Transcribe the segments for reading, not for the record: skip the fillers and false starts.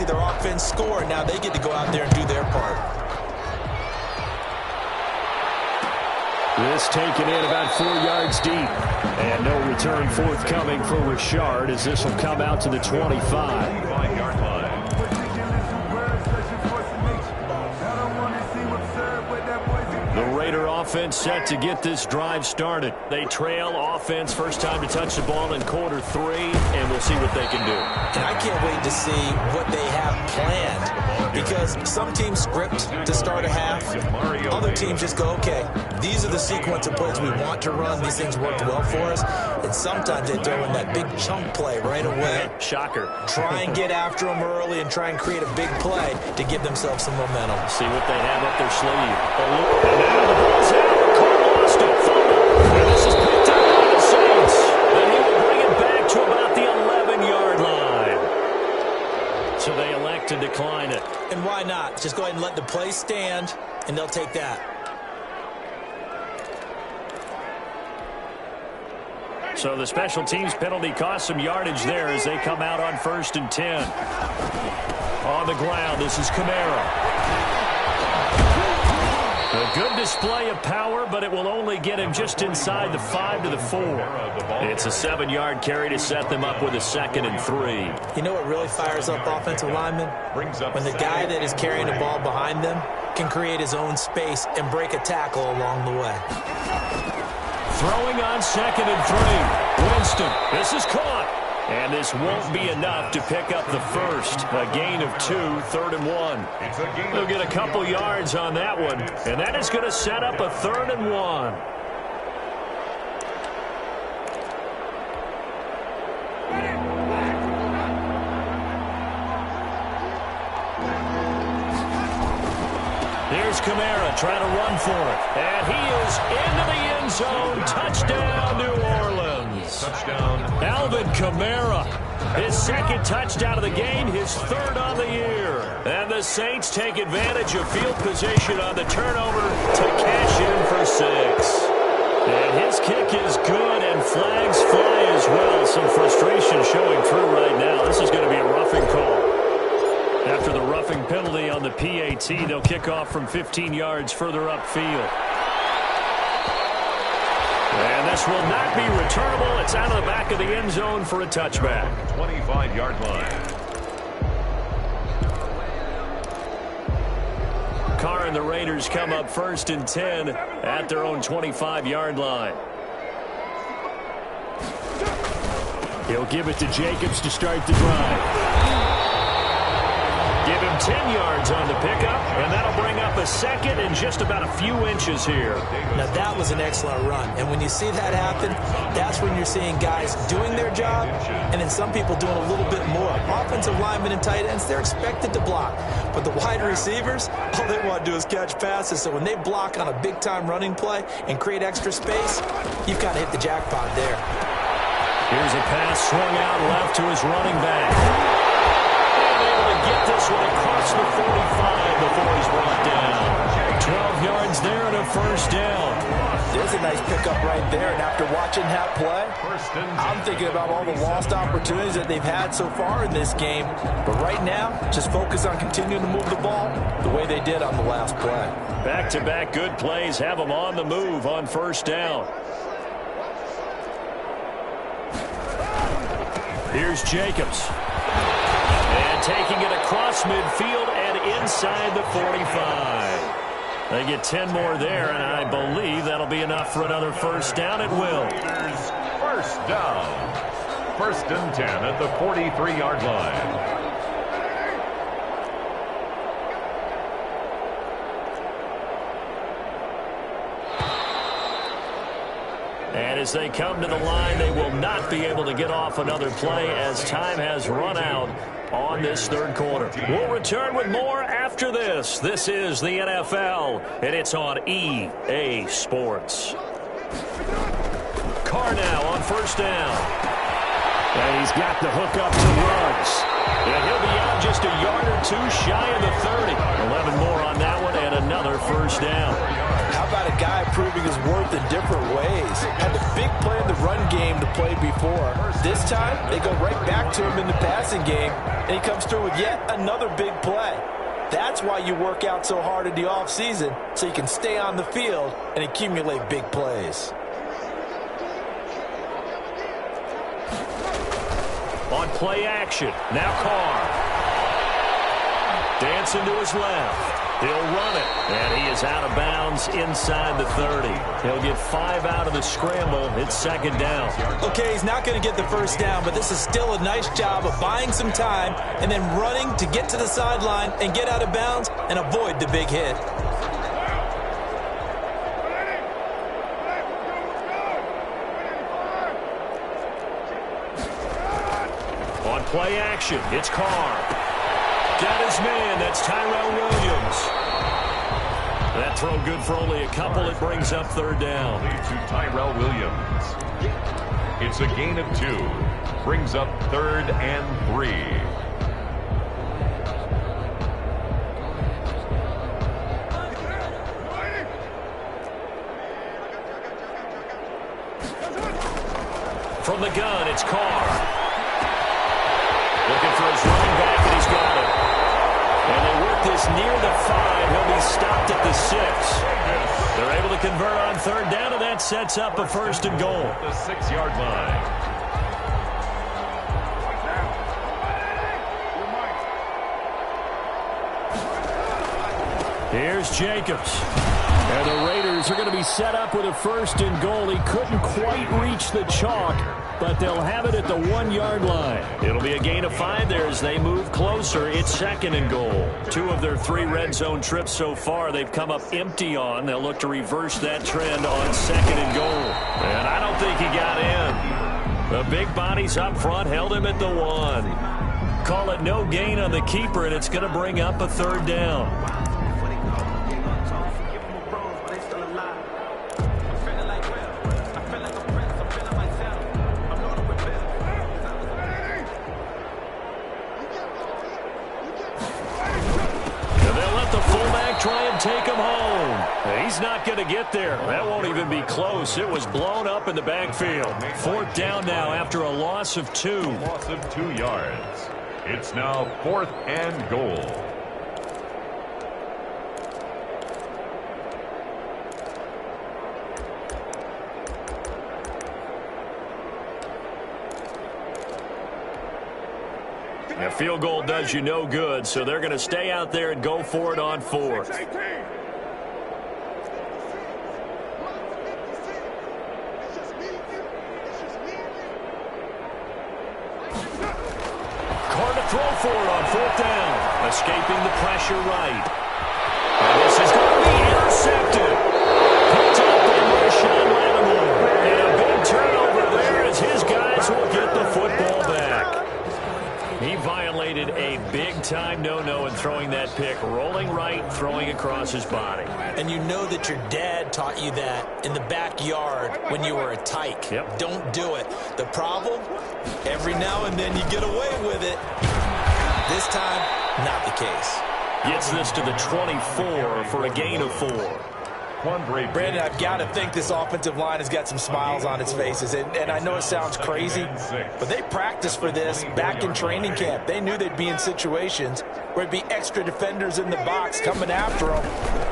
see their offense score. Now they get to go out there and do their part. This taken in about 4 yards deep. And no return forthcoming for Richard as this will come out to the 25-yard line. The Raider offense set to get this drive started. They trail offense, first time to touch the ball in quarter 3, and we'll see what they can do. And I can't wait to see what they have planned, because some teams script to start a half. Other teams just go, okay, these are the sequence of plays we want to run. These things worked well for us. And sometimes they throw in that big chunk play right away. Shocker. Try and get after them early and try and create a big play to give themselves some momentum. See what they have up their sleeve. And now the ball's out. Cole lost it. And this is picked up by the Saints. And he will bring it back to about the 11-yard line. So they elect to decline it. And why not? Just go ahead and let the play stand, and they'll take that. So the special teams penalty cost some yardage there as they come out on 1st and 10. On the ground, this is Kamara. A good display of power, but it will only get him just inside the 5 to the 4. It's a 7-yard carry to set them up with a 2nd and 3. You know what really fires up offensive linemen? When the guy that is carrying the ball behind them can create his own space and break a tackle along the way. Throwing on 2nd and 3. Winston, this is caught. And this won't be enough to pick up the first. A gain of 2, 3rd and 1. They'll get a couple yards on that one. And that is going to set up a 3rd and 1. Here's Kamara trying to run for it. And he is into the end zone. Touchdown, New Orleans. Touchdown. Alvin Kamara. His 2nd touchdown of the game, his 3rd on the year. And the Saints take advantage of field position on the turnover to cash in for 6. And his kick is good, and flags fly as well. Some frustration showing through right now. This is going to be a roughing call. After the roughing penalty on the PAT, they'll kick off from 15 yards further upfield. And this will not be returnable. It's out of the back of the end zone for a touchback. 25-yard line. Carr and the Raiders come up 1st and 10 at their own 25-yard line. He'll give it to Jacobs to start the drive. Give him 10 yards on the pickup, and that'll bring up a 2nd and just about a few inches here. Now, that was an excellent run. And when you see that happen, that's when you're seeing guys doing their job, and then some people doing a little bit more. Offensive linemen and tight ends, they're expected to block. But the wide receivers, all they want to do is catch passes. So when they block on a big-time running play and create extra space, you've got to hit the jackpot there. Here's a pass swung out left to his running back. Get this one across the 45 before he's brought down. 12 yards there and a 1st down. There's a nice pickup right there, and after watching that play, I'm thinking about all the lost opportunities that they've had so far in this game. But right now, just focus on continuing to move the ball the way they did on the last play. Back-to-back good plays have them on the move on 1st down. Here's Jacobs. And taking it across midfield and inside the 45. They get 10 more there, and I believe that'll be enough for another 1st down. It will. 1st down. 1st and 10 at the 43-yard line. And as they come to the line, they will not be able to get off another play as time has run out on this 3rd quarter. We'll return with more after this. This is the NFL, and it's on EA Sports. Carr now on 1st down. And he's got the hook up to Ruggs. And he'll be out just a yard or 2 shy of the 30. 11 more on that one and another 1st down. How about a a guy proving his worth in different ways. Had a big play in the run game to play before. This time, they go right back to him in the passing game, and he comes through with yet another big play. That's why you work out so hard in the offseason, so you can stay on the field and accumulate big plays. On play action, now Carr. Dancing to his left. He'll run it, and he is out of bounds inside the 30. He'll get 5 out of the scramble. It's second down. Okay, he's not going to get the first down, but this is still a nice job of buying some time and then running to get to the sideline and get out of bounds and avoid the big hit. On play action, it's Carr. Got his man, that's Tyrell Williams. That throw good for only a couple. It brings up third down. To Tyrell Williams. It's a gain of 2. Brings up 3rd and 3. From the gun, it's Carr. Looking for his running back, and he's got it. And they work this near the 5. He'll be stopped at the 6. They're able to convert on third down, and that sets up a first and goal. The 6-yard line. Here's Jacobs. And the Raiders are going to be set up with a first and goal. He couldn't quite reach the chalk, but they'll have it at the 1-yard line. It'll be a gain of 5 there as they move closer. It's second and goal. 2 of their 3 red zone trips so far they've come up empty on. They'll look to reverse that trend on second and goal. And I don't think he got in. The big bodies up front held him at the 1. Call it no gain on the keeper, and it's going to bring up a third down. Try and take him home. He's not going to get there. That won't even be close. It was blown up in the backfield. Fourth down now after a loss of 2. Loss of 2 yards. It's now 4th and goal. A field goal does you no good, so they're going to stay out there and go for it on 4th. Carr to throw for it on 4th down. Escaping the pressure right. And this is going to be intercepted. Picked up by Marshawn Lattimore. And a big turnover there as his guys will get the football back. He violated a big-time no-no in throwing that pick, rolling right, throwing across his body. And you know that your dad taught you that in the backyard when you were a tyke. Yep. Don't do it. The problem, every now and then you get away with it. This time, not the case. Gets this to the 24 for a gain of 4. Brandon, I've got to think this offensive line has got some smiles on its faces. And I know it sounds crazy, but they practiced for this back in training camp. They knew they'd be in situations where it'd be extra defenders in the box coming after them,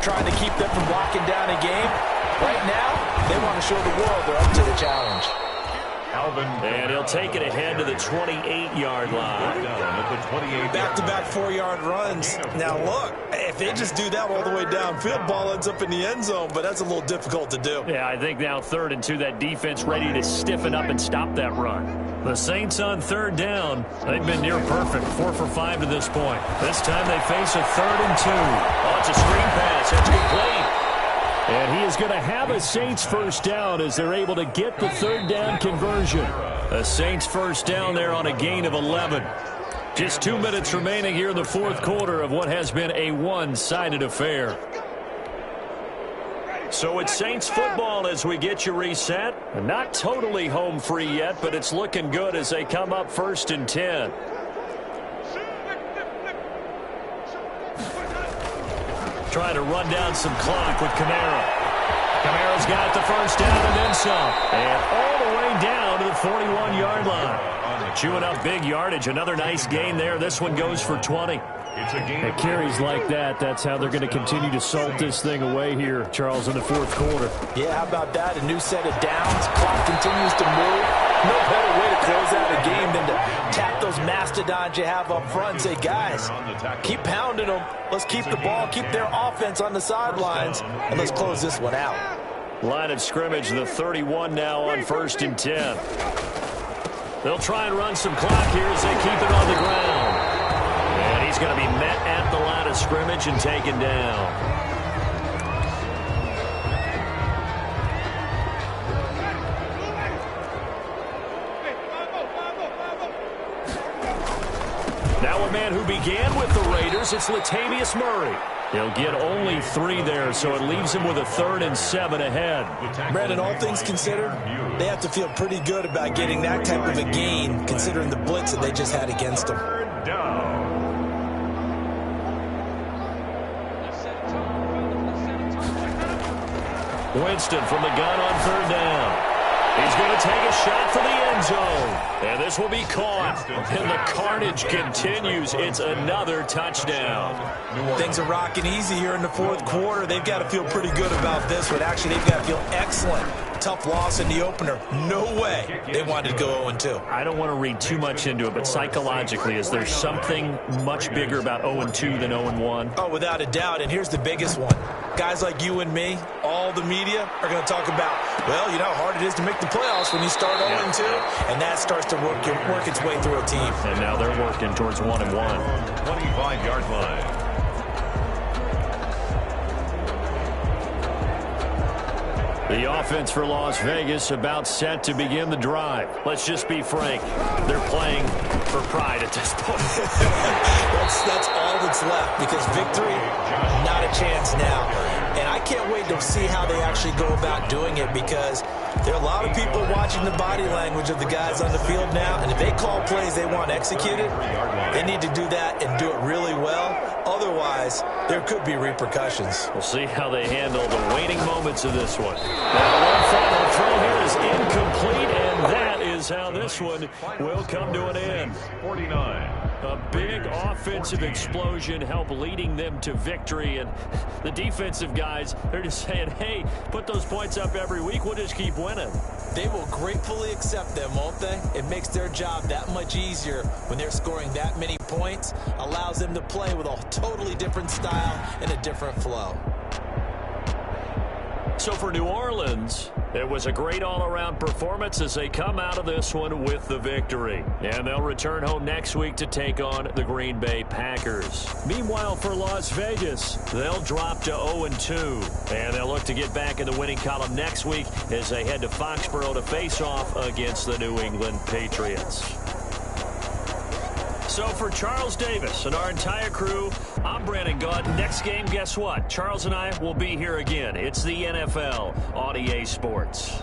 trying to keep them from locking down a game. Right now, they want to show the world they're up to the challenge. And he'll take it ahead to the 28-yard line. Back-to-back 4-yard runs. Now, look, if they just do that all the way downfield, ball ends up in the end zone, but that's a little difficult to do. Yeah, I think now 3rd and 2, that defense ready to stiffen up and stop that run. The Saints on 3rd down. They've been near perfect, 4 for 5 to this point. This time they face a 3rd and 2. Oh, it's a screen pass. That's complete. And he is going to have a Saints first down as they're able to get the 3rd down conversion. A Saints first down there on a gain of 11. Just 2 minutes remaining here in the 4th quarter of what has been a one-sided affair. So it's Saints football as we get you reset. Not totally home free yet, but it's looking good as they come up 1st and 10. Trying to run down some clock with Kamara. Kamara's got the first down and then some. And all the way down to the 41-yard line. Chewing up big yardage. Another nice gain there. This one goes for 20. It carries like that. That's how they're going to continue to salt this thing away here, Charles, in the fourth quarter. Yeah, how about that? A new set of downs. Clock continues to move. No better way to close out a game than to tap those mastodons you have up front and say, guys, keep pounding them. Let's keep the ball, keep their offense on the sidelines, and let's close this one out. Line of scrimmage, the 31 now on 1st and 10. They'll try and run some clock here as they keep it on the ground. And he's going to be met at the line of scrimmage and taken down. Now a man who began with the Raiders, it's Latavius Murray. He'll get only 3 there, so it leaves him with a 3rd and 7 ahead. Brandon, all things considered, they have to feel pretty good about getting that type of a gain, considering the blitz that they just had against them. Winston from the gun on 3rd down. He's going to take a shot for the end zone. And this will be caught. And the carnage continues. It's another touchdown. Things are rocking easy here in the fourth quarter. They've got to feel pretty good about this one. Actually, they've got to feel excellent. Tough loss in the opener. No way they wanted to go 0-2. I don't want to read too much into it, but psychologically, is there something much bigger about 0-2 than 0-1? Oh, without a doubt. And here's the biggest one. Guys like you and me, all the media, are going to talk about, well, you know how hard it is to make the playoffs when you start 0-2, and that starts to work its way through a team. And now they're working towards 1-1. 25-yard line. The offense for Las Vegas about set to begin the drive. Let's just be frank. They're playing for pride at this point. That's all that's left, because victory, not a chance now. And I can't wait to see how they actually go about doing it, because there are a lot of people watching the body language of the guys on the field now, and if they call plays they want executed, they need to do that and do it really well. Otherwise, there could be repercussions. We'll see how they handle the waning moments of this one. Now, one final throw here is incomplete, and that is how this one will come to an end. 49. A big offensive explosion helped leading them to victory, and the defensive guys, they're just saying, hey, put those points up every week, we'll just keep winning. They will gratefully accept them, won't they? It makes their job that much easier when they're scoring that many points, allows them to play with a totally different style and a different flow. So for New Orleans, it was a great all-around performance as they come out of this one with the victory. And they'll return home next week to take on the Green Bay Packers. Meanwhile, for Las Vegas, they'll drop to 0-2. And they'll look to get back in the winning column next week as they head to Foxborough to face off against the New England Patriots. So for Charles Davis and our entire crew, I'm Brandon Gaud. Next game, guess what? Charles and I will be here again. It's the NFL on EA Sports.